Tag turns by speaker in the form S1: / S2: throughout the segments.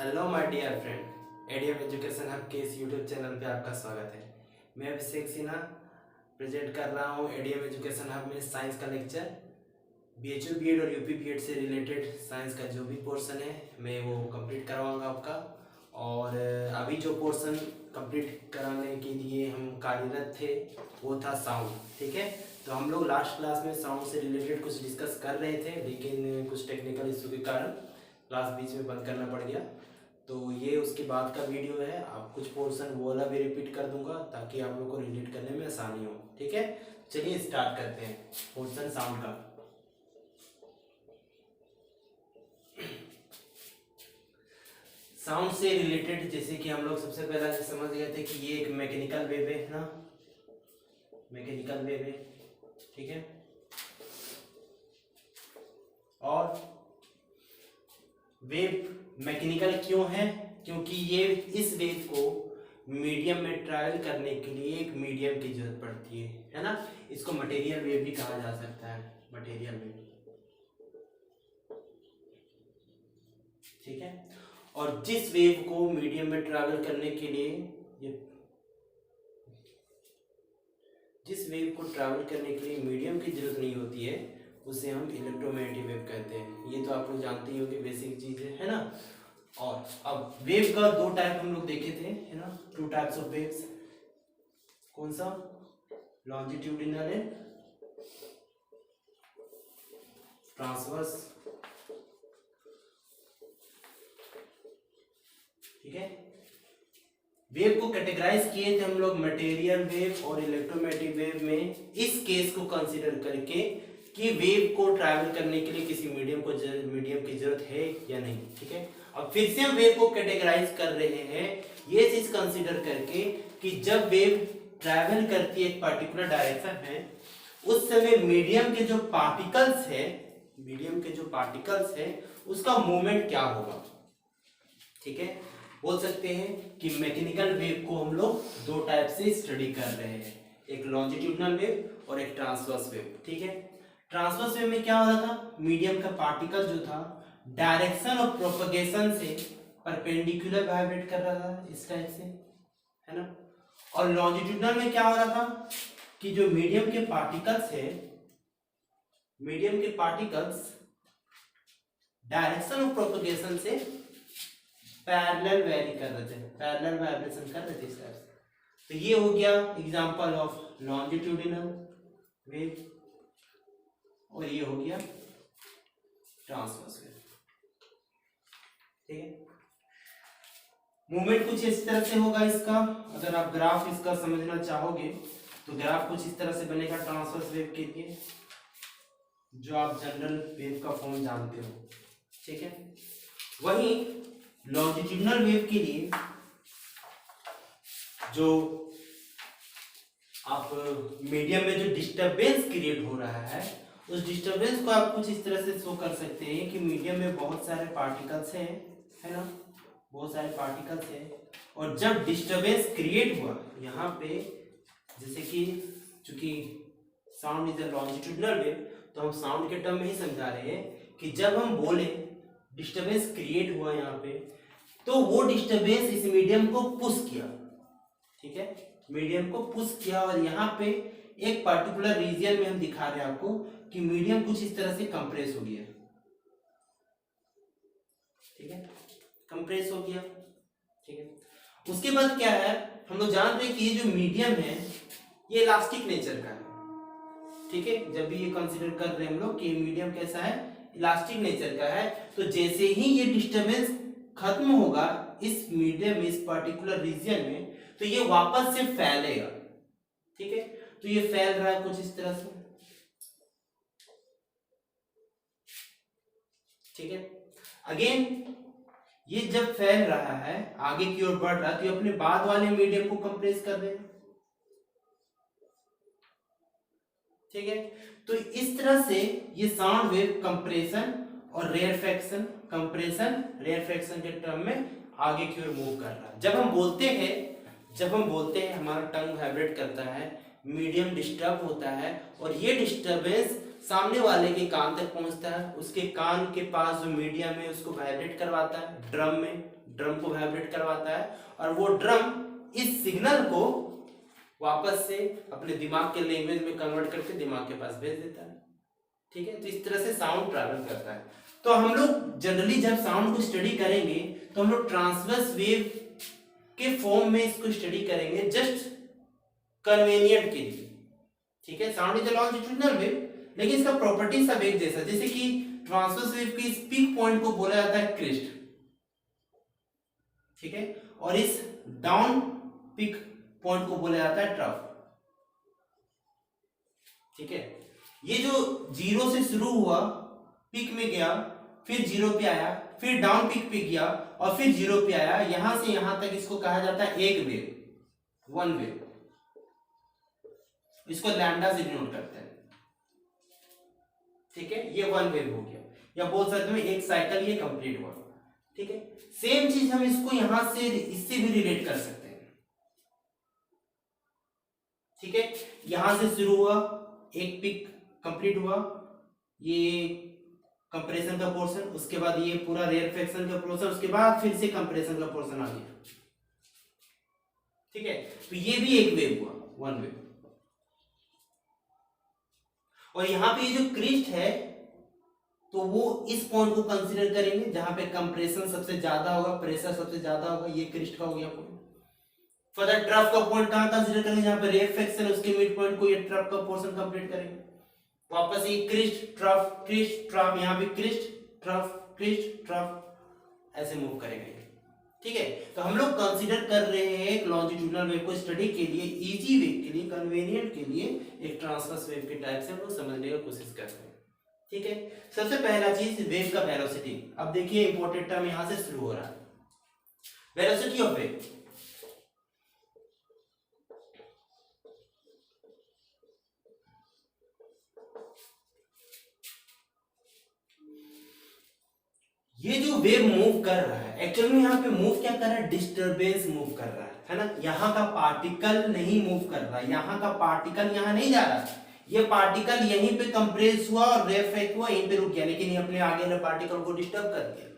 S1: Hello my dear friend, ADM education hub के इस YouTube channel पे आपका स्वागत है। मैं अभिषेक सिन्हा प्रेजेंट कर रहा हूँ एडीएम एजुकेशन हब में साइंस का लेक्चर। बीएचयू बीएड और यूपी बीएड से रिलेटेड साइंस का जो भी पोर्शन है मैं वो कंप्लीट करवाऊँगा आपका। और अभी जो पोर्शन कंप्लीट कराने के लिए हम कार्यरत थे वो था साउंड। ठीक है, तो हम लोग लास्ट क्लास में साउंड से रिलेटेड कुछ डिस्कस कर रहे थे, लेकिन कुछ टेक्निकल इशू के कारण क्लास बीच में बंद करना पड़ गया। तो ये उसके बाद का वीडियो है। आप कुछ पोर्शन वो वाला भी रिपीट कर दूंगा ताकि आप लोग को रिलेट करने में आसानी हो। ठीक है, चलिए स्टार्ट करते हैं पोर्शन साउंड का। साउंड से रिलेटेड जैसे कि हम लोग सबसे पहला समझ गए थे कि ये एक मैकेनिकल वेव है ना, मैकेनिकल वेव है। ठीक है, और वेव मैकेनिकल क्यों है? क्योंकि ये इस वेव को मीडियम में ट्रैवल करने के लिए एक मीडियम की जरूरत पड़ती है ना। इसको मटेरियल वेव भी कहा जा सकता है, मटेरियल वेव। ठीक है, और जिस वेव को मीडियम में ट्रैवल करने के लिए जिस वेव को ट्रैवल करने के लिए मीडियम की जरूरत नहीं होती है उसे हम इलेक्ट्रोमैग्नेटिक वेव कहते हैं। ये तो आप लोग जानते ही होंगे, बेसिक चीज है ना। और अब वेव का दो टाइप हम लोग देखे थे, है ना, टू टाइप्स ऑफ वेव्स। कौन सा? Longitudinal and transverse. ठीक है, वेव को कैटेगराइज किए थे हम लोग मटेरियल वेव और इलेक्ट्रोमैग्नेटिक वेव में, इस केस को कंसीडर करके कि वेव को ट्रैवल करने के लिए किसी मीडियम की जरूरत है या नहीं। ठीक है, अब फिर से हम वेव को कैटेगराइज कर रहे हैं ये चीज कंसीडर करके कि जब वेव ट्रैवल करती है एक पर्टिकुलर डायरेक्शन में, उस समय मीडियम के जो पार्टिकल्स है उसका मूवमेंट क्या होगा। ठीक है, बोल सकते हैं कि मैकेनिकल वेव को हम लोग दो टाइप से स्टडी कर रहे हैं, एक लॉन्जिट्यूडिनल वेव और एक ट्रांसवर्स वेव। ठीक है, ट्रांसवर्स वेव में क्या हो रहा था, मीडियम का पार्टिकल जो था डायरेक्शन ऑफ प्रोपगेशन से परपेंडिकुलर वाइब्रेट कर रहा था इस टाइप से, है ना। और लॉन्जिट्यूडिनल में क्या हो रहा था कि जो मीडियम के पार्टिकल्स डायरेक्शन ऑफ प्रोपगेशन से पैरेलल वेरी कर रहे थे, पैरेलल वाइब्रेशन कर रहे थे इस टाइप से। तो ये हो गया एग्जांपल ऑफ लॉन्जिट्यूडिनल वेव और ये हो गया ट्रांसवर्स वेव। ठीक है, मूवमेंट कुछ इस तरह से होगा इसका। अगर आप ग्राफ इसका समझना चाहोगे तो ग्राफ कुछ इस तरह से बनेगा ट्रांसवर्स वेव के लिए, जो आप जनरल वेव का फॉर्म जानते हो। ठीक है, वहीं लॉन्जिट्यूडिनल वेव के लिए जो आप मीडियम में जो डिस्टरबेंस क्रिएट हो रहा है, उस डिस्टरबेंस को आप कुछ इस तरह से शो कर सकते हैं कि मीडियम में बहुत सारे पार्टिकल्स हैं, है ना, बहुत सारे पार्टिकल्स हैं। और जब डिस्टरबेंस क्रिएट हुआ यहाँ पे, जैसे कि चूंकि sound is a longitudinal wave, तो हम साउंड के टर्म में ही समझा रहे हैं कि जब हम बोले डिस्टरबेंस क्रिएट हुआ यहाँ पे, तो वो डिस्टरबेंस इस मीडियम को पुश किया। ठीक है, मीडियम को पुश किया और यहाँ पे एक पर्टिकुलर रीजन में हम दिखा रहे हैं आपको कि मीडियम कुछ इस तरह से कंप्रेस हो गया। ठीक है, कंप्रेस हो गया। ठीक है, उसके बाद क्या है, हम लोग जानते हैं कि ये जो मीडियम है ये इलास्टिक नेचर का है। ठीक है, जब भी ये कंसीडर कर रहे हैं हम लोग कि मीडियम कैसा है, इलास्टिक नेचर का है। तो जैसे ही ये डिस्टरबेंस खत्म होगा इस मीडियम में, इस पर्टिकुलर रीजन में, तो ये वापस से फैलेगा। ठीक है, तो ये फैल रहा है कुछ इस तरह से। ठीक है, अगेन ये जब फैल रहा है आगे की ओर बढ़ रहा है, तो ये अपने बाद वाले मीडियम को कंप्रेस कर रहे हैं। ठीक है, तो इस तरह से ये साउंड वेव कंप्रेशन और रेयरफैक्शन, कंप्रेशन रेयरफैक्शन के टर्म में आगे की ओर मूव कर रहा है। जब हम बोलते हैं हमारा टंग वाइब्रेट करता है, मीडियम डिस्टर्ब होता है और ये डिस्टरबेंस सामने वाले के कान तक पहुंचता है, उसके कान के पास जो मीडियम है उसको वाइब्रेट करवाता है ड्रम में, ड्रम को वाइब्रेट करवाता है, और वो ड्रम इस सिग्नल को वापस से अपने दिमाग के लैंग्वेज में कन्वर्ट करके दिमाग के पास भेज देता है। ठीक है, तो इस तरह से साउंड ट्रैवल करता है। तो हम लोग जनरली जब साउंड को स्टडी करेंगे तो हम लोग ट्रांसवर्स वेव के फॉर्म में इसको स्टडी करेंगे, जस्ट कन्वीनियंट के लिए। ठीक है, sound is a longitudinal wave, लेकिन इसका प्रॉपर्टी सब एक जैसा, जैसे कि ट्रांसवर्स वेव के इस पीक पॉइंट को बोला जाता है क्रिस्ट। ठीक है, और इस डाउन पीक पॉइंट को बोला जाता है ट्रफ। ठीक है, ये जो जीरो से शुरू हुआ, पीक में गया, फिर जीरो पे आया, फिर डाउन पीक पे गया और फिर जीरो पे आया, यहां से यहां तक इसको कहा जाता है एक वेव, वन वेव। इसको लैम्डा से डिनोट करते हैं। ठीक है, ये वन वेव हो गया, या बोल सकते हैं एक साइकिल ये कंप्लीट हुआ। ठीक है, सेम चीज हम इसको यहां से इससे भी रिलेट कर सकते हैं। ठीक है, यहां से शुरू हुआ, एक पिक कंप्लीट हुआ, ये कंप्रेशन का पोर्शन, उसके बाद ये पूरा रेयरफेक्शन का पोर्शन, उसके बाद फिर से कंप्रेशन का पोर्शन आ गया। ठीक है, तो ये भी एक वेव हुआ, वन वेव। और यहां पे ये जो क्रिस्ट है तो वो इस पॉइंट को कंसीडर करेंगे जहां पे कंप्रेशन सबसे ज्यादा होगा, प्रेशर सबसे ज्यादा होगा, ये क्रिस्ट का हो गया पॉइंट। फर्दर ट्रफ का पॉइंट कहां कंसीडर करेंगे, जहां पे रेयरफेक्शन उसके मिड पॉइंट को ये ट्रफ का पोर्शन कंप्लीट करेंगे। वापस ये क्रिस्ट ट्रफ, यहां पे क्रिस्ट ट्रफ ऐसे मूव करेंगे। ठीक है, तो हम लोग कंसीडर कर रहे हैं एक लॉन्जिट्यूडिनल वेव को स्टडी के लिए, इजी वे के लिए, कन्वीनियंट के लिए, एक ट्रांसवर्स वेव के टाइप से हम लोग समझने की कोशिश कर रहे हैं। ठीक है, सबसे पहला चीज वेव का वेलोसिटी। अब देखिए इंपॉर्टेंट टर्म यहां से शुरू हो रहा है, वेलोसिटी ऑफ वेव। ये जो वेव मूव कर रहा है, एक्चुअली में यहाँ पे मूव क्या कर रहा है, डिस्टरबेंस मूव कर रहा है ना। यहाँ का पार्टिकल नहीं मूव कर रहा है, यहाँ का पार्टिकल यहाँ नहीं जा रहा है, ये पार्टिकल यहीं पे कंप्रेस हुआ और रेफ्लेक्ट हुआ, यहीं पे रुक गया, लेकिन ये अपने आगे वाले पार्टिकल को डिस्टर्ब कर दिया।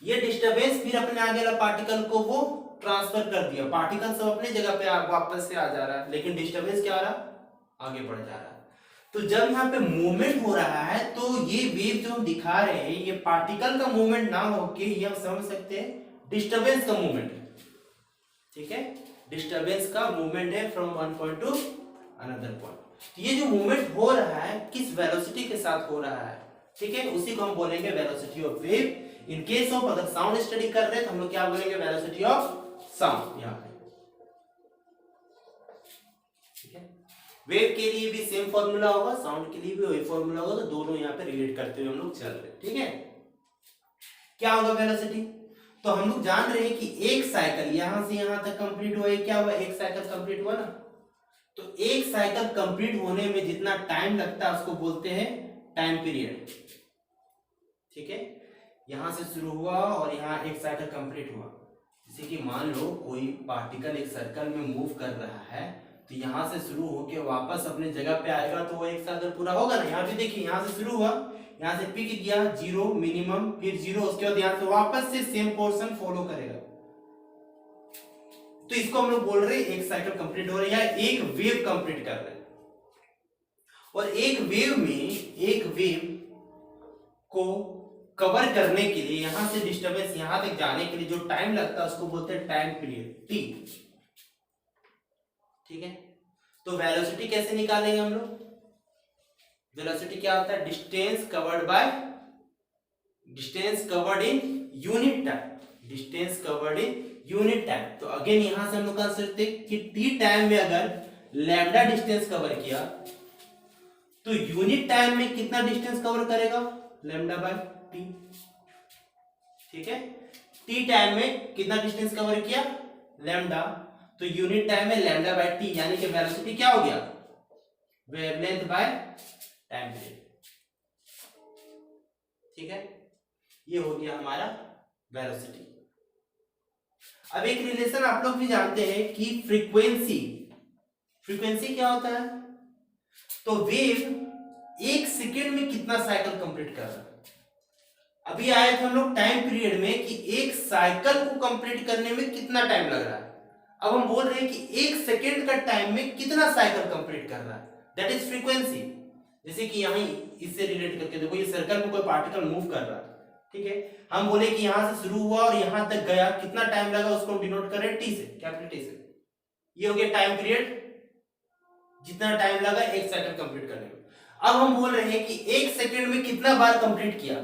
S1: ये डिस्टर्बेंस फिर अपने आगे वाला पार्टिकल को वो ट्रांसफर कर दिया, पार्टिकल सब अपने जगह पे वापस से आ जा रहा है, लेकिन डिस्टर्बेंस क्या आ रहा, आगे बढ़ जा रहा है। तो जब यहाँ पे मूवमेंट हो रहा है तो ये वेव जो हम दिखा रहे हैं, ये पार्टिकल का मूवमेंट ना होके ये हम समझ सकते हैं डिस्टर्बेंस का मूवमेंट है। ठीक है, डिस्टर्बेंस का मूवमेंट है from one point two another point. तो ये जो मूवमेंट हो रहा है किस वेलोसिटी के साथ हो रहा है, ठीक है, उसी को हम बोलेंगे velocity of wave. In case of अगर साउंड स्टडी कर रहे हैं तो हम लोग क्या बोलेंगे, वेलोसिटी ऑफ साउंड। यहाँ पे वेव के लिए भी सेम फॉर्मूला होगा, साउंड के लिए भी वही फॉर्मूला होगा, तो दोनों यहाँ पे रिलेट करते हुए हम लोग चल रहे हैं। ठीक है, क्या होगा वेलोसिटी, तो हम लोग जान रहे हैं कि एक साइकिल यहां से यहां तक कंप्लीट हुआ, क्या हुआ, एक साइकिल कंप्लीट हुआ ना। तो एक साइकिल कंप्लीट होने में जितना टाइम लगता है उसको बोलते हैं टाइम पीरियड। ठीक है, यहां से शुरू हुआ और यहां एक साइकिल कंप्लीट हुआ। जैसे कि मान लो कोई पार्टिकल एक सर्कल में मूव कर रहा है, तो यहां से शुरू होके वापस अपने जगह पे आएगा तो वो एक साइकिल पूरा होगा ना। यहाँ पे देखिए, यहां से शुरू हुआ, यहां से पिक गया, जीरो मिनिमम, फिर जीरो, उसके बाद यहां से वापस से सेम पोर्शन फॉलो करेगा। तो इसको हम लोग बोल रहे हैं एक साइकिल कंप्लीट हो रही है, एक वेव कंप्लीट कर रहे हैं। और एक वेव में, एक वेव को कवर करने के लिए, यहां से डिस्टर्बेंस यहां तक जाने के लिए जो टाइम लगता है उसको बोलते हैं टाइम पीरियड, टी। ठीक है, तो वेलोसिटी कैसे निकालेंगे हम लोग, वेलोसिटी क्या होता है, distance covered by, distance covered in unit time, distance covered in unit time. तो अगेन यहां से हम लोग कह सकते हैं कि टी टाइम में अगर लैम्डा डिस्टेंस कवर किया तो यूनिट टाइम में कितना डिस्टेंस कवर करेगा, लैम्डा बाय टी। ठीक है, टी टाइम में कितना डिस्टेंस कवर किया, लैम्डा, तो यूनिट टाइम में लैम्डा बाय टी, यानी कि वेलोसिटी क्या हो गया, वेवलेंथ बाय टाइम पीरियड। ठीक है, ये हो गया हमारा वेलोसिटी। अब एक रिलेशन आप लोग भी जानते हैं कि फ्रीक्वेंसी, फ्रीक्वेंसी क्या होता है, तो वेव 1 सेकेंड में कितना साइकिल कंप्लीट कर रहा है। अभी आए थे हम लोग टाइम पीरियड में कि एक साइकिल को कंप्लीट करने में कितना टाइम लग रहा है। अब हम बोल रहे हैं कि 1 सेकेंड का टाइम में कितना साइकिल कंप्लीट कर रहा है, दैट इज फ्रीक्वेंसी। जैसे कि यहाँ इससे रिलेट करके देखो, ये सर्कल में कोई पार्टिकल मूव कर रहा है, ठीक है। हम बोले कि यहां से शुरू हुआ और यहां तक गया, कितना टाइम लगा उसको डिनोट करें टी से, कैपिटल टी से। ये हो गया टाइम पीरियड, जितना टाइम लगा 1 साइकिल कंप्लीट करने में। अब हम बोल रहे हैं कि 1 सेकेंड में कितना बार कंप्लीट किया,